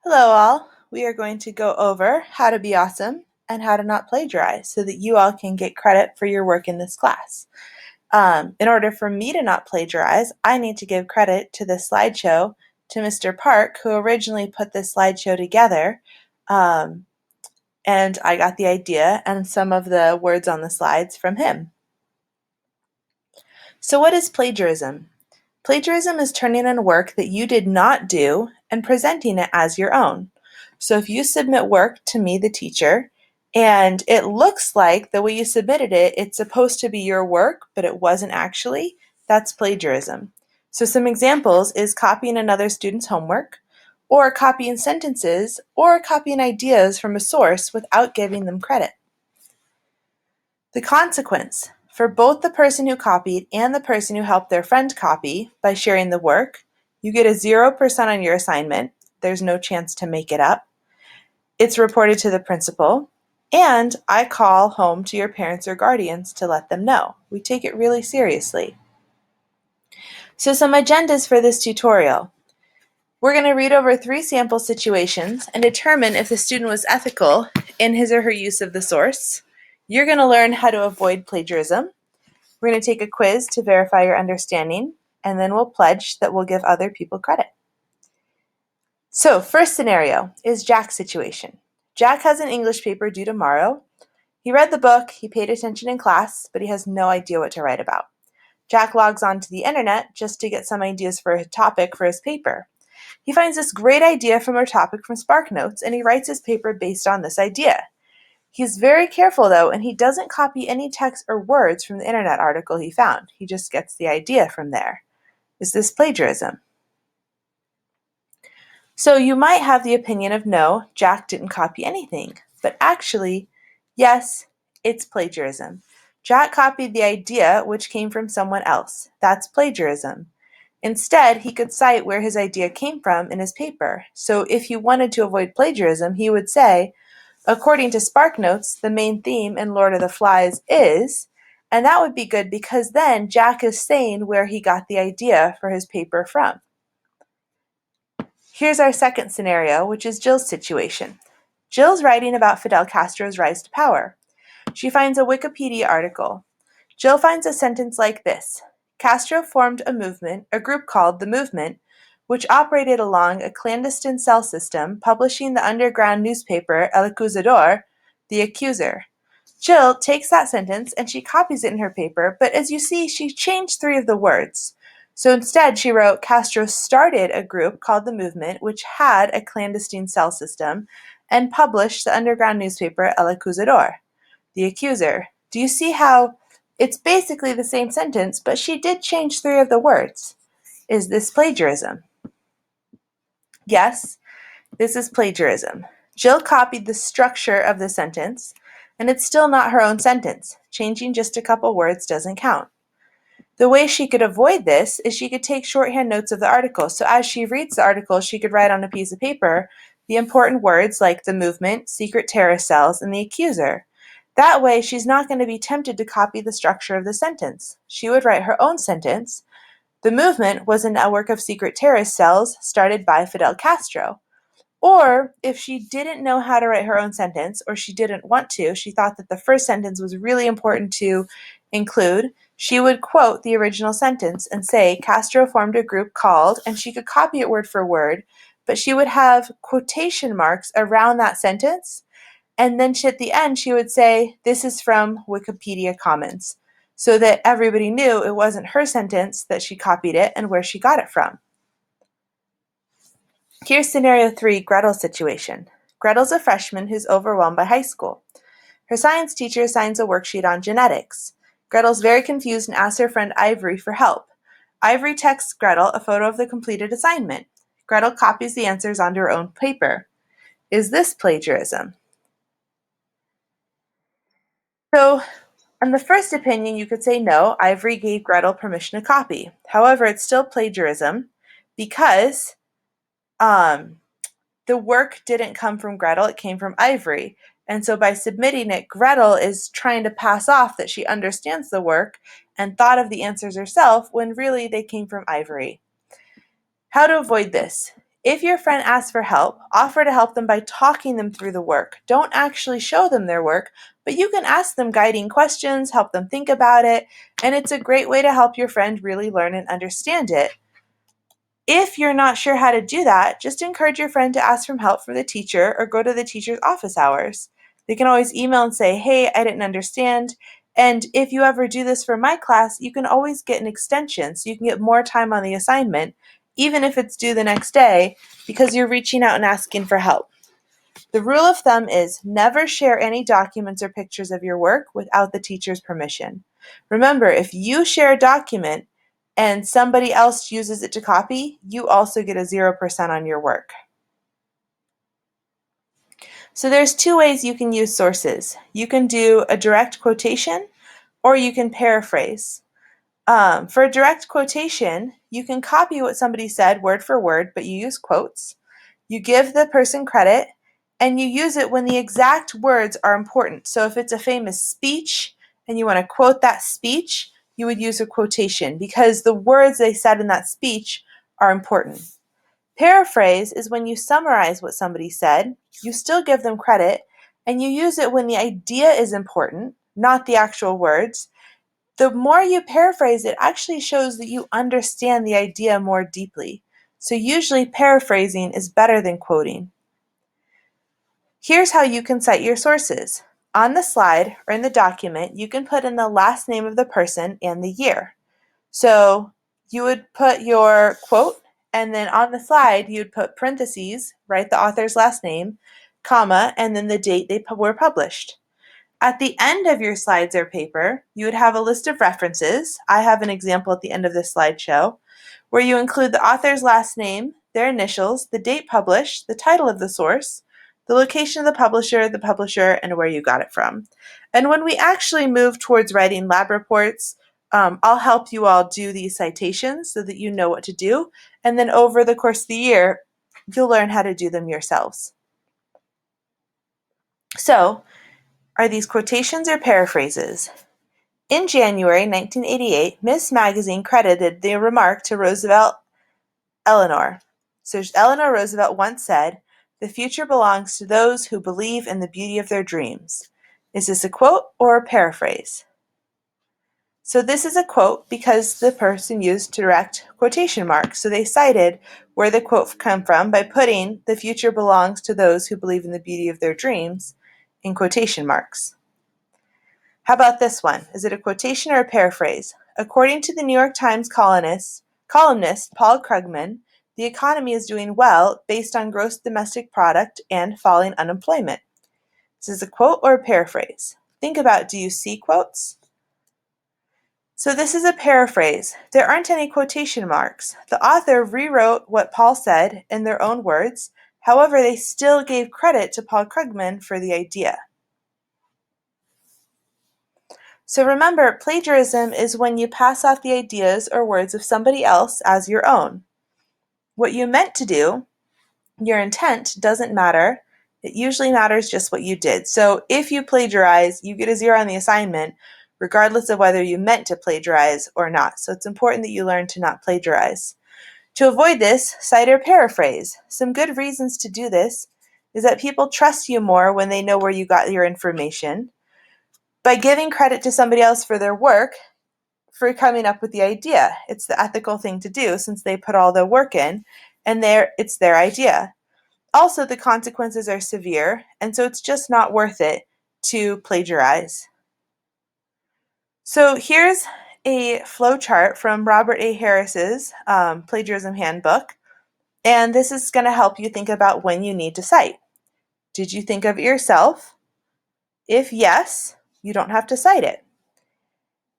Hello all, we are going to go over how to be awesome and how to not plagiarize so that you all can get credit for your work in this class. In order for me to not plagiarize, I need to give credit to this slideshow to Mr. Park, who originally put this slideshow together, and I got the idea and some of the words on the slides from him. So what is plagiarism? Plagiarism is turning in work that you did not do and presenting it as your own. So if you submit work to me, the teacher, and it looks like the way you submitted it, it's supposed to be your work, but it wasn't actually, that's plagiarism. So some examples is copying another student's homework, or copying sentences, or copying ideas from a source without giving them credit. The consequence for both the person who copied and the person who helped their friend copy by sharing the work, you get a 0% on your assignment. There's no chance to make it up. It's reported to the principal, and I call home to your parents or guardians to let them know. We take it really seriously. So some agendas for this tutorial. We're going to read over 3 sample situations and determine if the student was ethical in his or her use of the source. You're going to learn how to avoid plagiarism. We're going to take a quiz to verify your understanding, and then we'll pledge that we'll give other people credit. So, first scenario is Jack's situation. Jack has an English paper due tomorrow. He read the book, he paid attention in class, but he has no idea what to write about. Jack logs on to the internet just to get some ideas for a topic for his paper. He finds this great idea from a topic from SparkNotes, and he writes his paper based on this idea. He's very careful, though, and he doesn't copy any text or words from the internet article he found. He just gets the idea from there. Is this plagiarism? So you might have the opinion of no, Jack didn't copy anything. But actually, yes, it's plagiarism. Jack copied the idea which came from someone else. That's plagiarism. Instead, he could cite where his idea came from in his paper. So if you wanted to avoid plagiarism, he would say, according to SparkNotes, the main theme in Lord of the Flies is, and that would be good because then Jack is saying where he got the idea for his paper from. Here's our second scenario, which is Jill's situation. Jill's writing about Fidel Castro's rise to power. She finds a Wikipedia article. Jill finds a sentence like this. Castro formed a group called The Movement, which operated along a clandestine cell system, publishing the underground newspaper El Acusador, The Accuser. Jill takes that sentence and she copies it in her paper, but as you see, she changed 3 of the words. So instead, she wrote, Castro started a group called The Movement, which had a clandestine cell system, and published the underground newspaper El Acusador, The Accuser. Do you see how it's basically the same sentence, but she did change 3 of the words? Is this plagiarism? Yes, this is plagiarism. Jill copied the structure of the sentence, and it's still not her own sentence. Changing just a couple words doesn't count. The way she could avoid this is she could take shorthand notes of the article. So as she reads the article, she could write on a piece of paper the important words like the movement, secret terrorist cells, and the accuser. That way, she's not going to be tempted to copy the structure of the sentence. She would write her own sentence. The movement was a network of secret terrorist cells started by Fidel Castro. Or if she didn't know how to write her own sentence, or she didn't want to, she thought that the first sentence was really important to include, she would quote the original sentence and say, Castro formed a group called, and she could copy it word for word, but she would have quotation marks around that sentence, and then at the end she would say, this is from Wikipedia Commons, so that everybody knew it wasn't her sentence, that she copied it, and where she got it from. Here's scenario 3, Gretel's situation. Gretel's a freshman who's overwhelmed by high school. Her science teacher assigns a worksheet on genetics. Gretel's very confused and asks her friend Ivory for help. Ivory texts Gretel a photo of the completed assignment. Gretel copies the answers onto her own paper. Is this plagiarism? So, on the first opinion, you could say no, Ivory gave Gretel permission to copy. However, it's still plagiarism because the work didn't come from Gretel, it came from Ivory. And so by submitting it, Gretel is trying to pass off that she understands the work and thought of the answers herself when really they came from Ivory. How to avoid this? If your friend asks for help, offer to help them by talking them through the work. Don't actually show them their work, but you can ask them guiding questions, help them think about it, and it's a great way to help your friend really learn and understand it. If you're not sure how to do that, just encourage your friend to ask for help from the teacher or go to the teacher's office hours. They can always email and say, hey, I didn't understand. And if you ever do this for my class, you can always get an extension so you can get more time on the assignment, even if it's due the next day, because you're reaching out and asking for help. The rule of thumb is never share any documents or pictures of your work without the teacher's permission. Remember, if you share a document and somebody else uses it to copy, you also get a 0% on your work. So there's two ways you can use sources. You can do a direct quotation or you can paraphrase. For a direct quotation, you can copy what somebody said word for word, but you use quotes. You give the person credit, and you use it when the exact words are important. So if it's a famous speech and you want to quote that speech, you would use a quotation because the words they said in that speech are important. Paraphrase is when you summarize what somebody said, you still give them credit, and you use it when the idea is important, not the actual words. The more you paraphrase, it actually shows that you understand the idea more deeply. So usually paraphrasing is better than quoting. Here's how you can cite your sources. On the slide or in the document, you can put in the last name of the person and the year. So you would put your quote, and then on the slide, you'd put parentheses, write the author's last name, comma, and then the date they were published. At the end of your slides or paper, you would have a list of references. I have an example at the end of this slideshow, where you include the author's last name, their initials, the date published, the title of the source, the location of the publisher, and where you got it from. And when we actually move towards writing lab reports, I'll help you all do these citations so that you know what to do. And then over the course of the year, you'll learn how to do them yourselves. So, are these quotations or paraphrases? In January 1988, Miss Magazine credited the remark to Roosevelt Eleanor. So Eleanor Roosevelt once said, "The future belongs to those who believe in the beauty of their dreams." Is this a quote or a paraphrase? So this is a quote because the person used direct quotation marks. So they cited where the quote came from by putting "the future belongs to those who believe in the beauty of their dreams" in quotation marks. How about this one? Is it a quotation or a paraphrase? According to the New York Times columnist Paul Krugman, the economy is doing well based on gross domestic product and falling unemployment. Is this a quote or a paraphrase? Think about, do you see quotes? So this is a paraphrase. There aren't any quotation marks. The author rewrote what Paul said in their own words. However, they still gave credit to Paul Krugman for the idea. So remember, plagiarism is when you pass off the ideas or words of somebody else as your own. What you meant to do, your intent, doesn't matter. It usually matters just what you did. So if you plagiarize, you get a 0 on the assignment, regardless of whether you meant to plagiarize or not. So it's important that you learn to not plagiarize. To avoid this, cite or paraphrase. Some good reasons to do this is that people trust you more when they know where you got your information. By giving credit to somebody else for their work, for coming up with the idea. It's the ethical thing to do since they put all the work in and it's their idea. Also, the consequences are severe, and so it's just not worth it to plagiarize. So here's a flow chart from Robert A. Harris's Plagiarism Handbook, and this is going to help you think about when you need to cite. Did you think of it yourself? If yes, you don't have to cite it.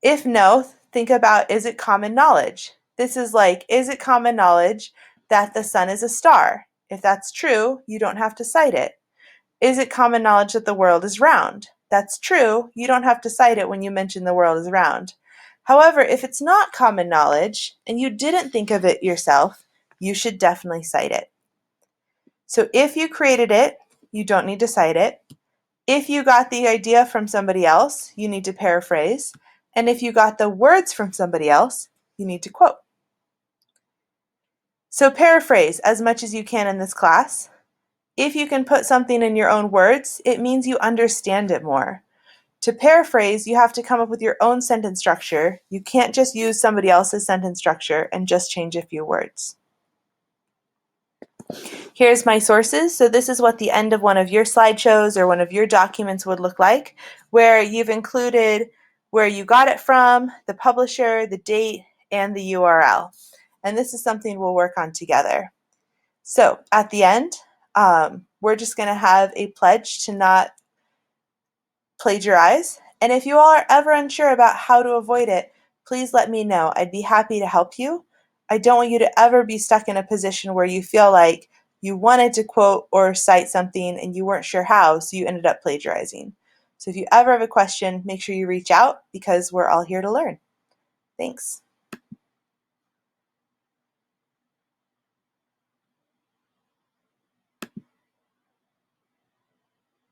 If no, think about, is it common knowledge? This is like, is it common knowledge that the sun is a star? If that's true, you don't have to cite it. Is it common knowledge that the world is round? That's true, you don't have to cite it when you mention the world is round. However, if it's not common knowledge and you didn't think of it yourself, you should definitely cite it. So if you created it, you don't need to cite it. If you got the idea from somebody else, you need to paraphrase. And if you got the words from somebody else, you need to quote. So paraphrase as much as you can in this class. If you can put something in your own words, it means you understand it more. To paraphrase, you have to come up with your own sentence structure. You can't just use somebody else's sentence structure and just change a few words. Here's my sources. So this is what the end of one of your slideshows or one of your documents would look like, where you've included where you got it from, the publisher, the date, and the URL. And this is something we'll work on together. So at the end, we're just going to have a pledge to not plagiarize. And if you all are ever unsure about how to avoid it, please let me know. I'd be happy to help you. I don't want you to ever be stuck in a position where you feel like you wanted to quote or cite something and you weren't sure how, so you ended up plagiarizing. So if you ever have a question, make sure you reach out because we're all here to learn. Thanks.